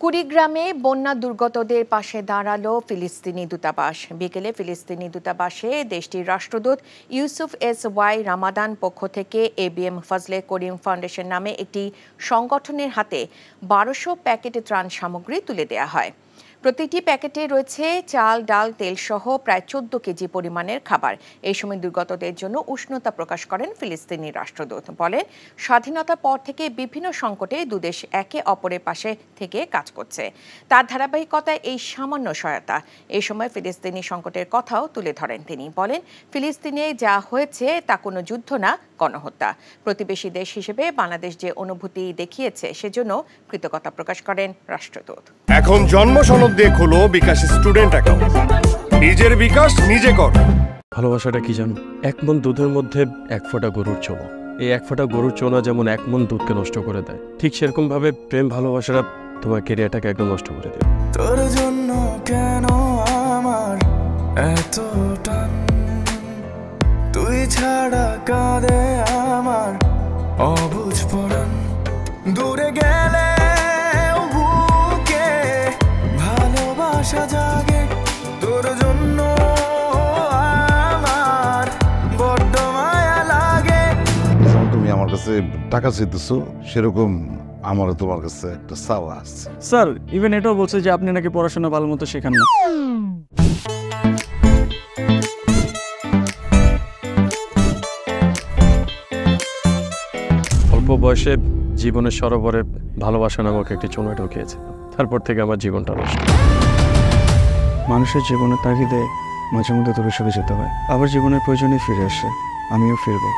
কুড়িগ্রামে বন্যা দুর্গতদের পাশে দাঁড়ালো ফিলিস্তিনি দূতাবাস। বিকেলে ফিলিস্তিনি দূতাবাসে দেশটির রাষ্ট্রদূত ইউসুফ এস ওয়াই রামাদান পক্ষ থেকে এবিএম ফজলে করিম ফাউন্ডেশন নামে একটি সংগঠনের হাতে ১২০০ প্যাকেট ত্রাণ সামগ্রী তুলে দেওয়া হয়। প্রতিটি প্যাকেটে রয়েছে চাল, ডাল, তেল সহ প্রায় ১৪ কেজি পরিমাণের খাবার। এই সময় দুর্গতদের জন্য উষ্ণতা প্রকাশ করেন ফিলিস্তিনি রাষ্ট্রদূত। বলেন, স্বাধীনতার পর থেকে বিভিন্ন সংকটে দুদেশ একে অপরের পাশে থেকে কাজ করছে। তার ধারাবাহিকতায় এই সামান্য সহায়তা। এই সময় ফিলিস্তিনি সংকটের কথাও তুলে ধরেন তিনি। বলেন, ফিলিস্তিনে যা হয়েছে তা কোনো যুদ্ধ না, গণহত্যা। প্রতিবেশী দেশ হিসেবে বাংলাদেশ যে অনুভূতি দেখিয়েছে সেজন্য কৃতজ্ঞতা প্রকাশ করেন রাষ্ট্রদূত। এখন জন্ম সনদ দিয়ে খোলো বিকাশ স্টুডেন্ট অ্যাকাউন্ট। নিজের বিকাশ নিজে কর। ভালোবাসাটা কি জানো? ১ মণ দুধের মধ্যে ১ ফোঁটা গরুর চোনা। এই ১ ফোঁটা গরুর চোনা যেমন ১ মণ দুধকে নষ্ট করে দেয়, ঠিক সেরকম ভাবে প্রেম ভালোবাসাটা তোমার ক্যারিয়ারটাকে একদম নষ্ট করে দেয়। তোর জন্য কেন আমার এত টান, তুই ছাড়া কাঁদে আমার অবুঝ পরাণ। দূরে গেলে বুকে ভালোবাসা জাগে, তোর জন্য আমার বড্ড মায়া লাগে। তুমি আমার কাছে টাকা চাইতেছো, সেরকম আমারও তোমার কাছে একটা চাওয়া আছে। স্যার ইভেন এটাও বলছে যে আপনি নাকি পড়াশোনা ভালো মতো শেখান না। অল্প বয়সে জীবনের সরোবরে ভালোবাসা নামক একটি চোঙা ঢুকিয়েছে। তারপর থেকে আমার জীবনটা নষ্ট। মানুষের জীবনের তাগিদে মাঝে মধ্যে দূরে সরে যেতে হয়, আবার জীবনের প্রয়োজনে ফিরে আসে। আমিও ফিরবো।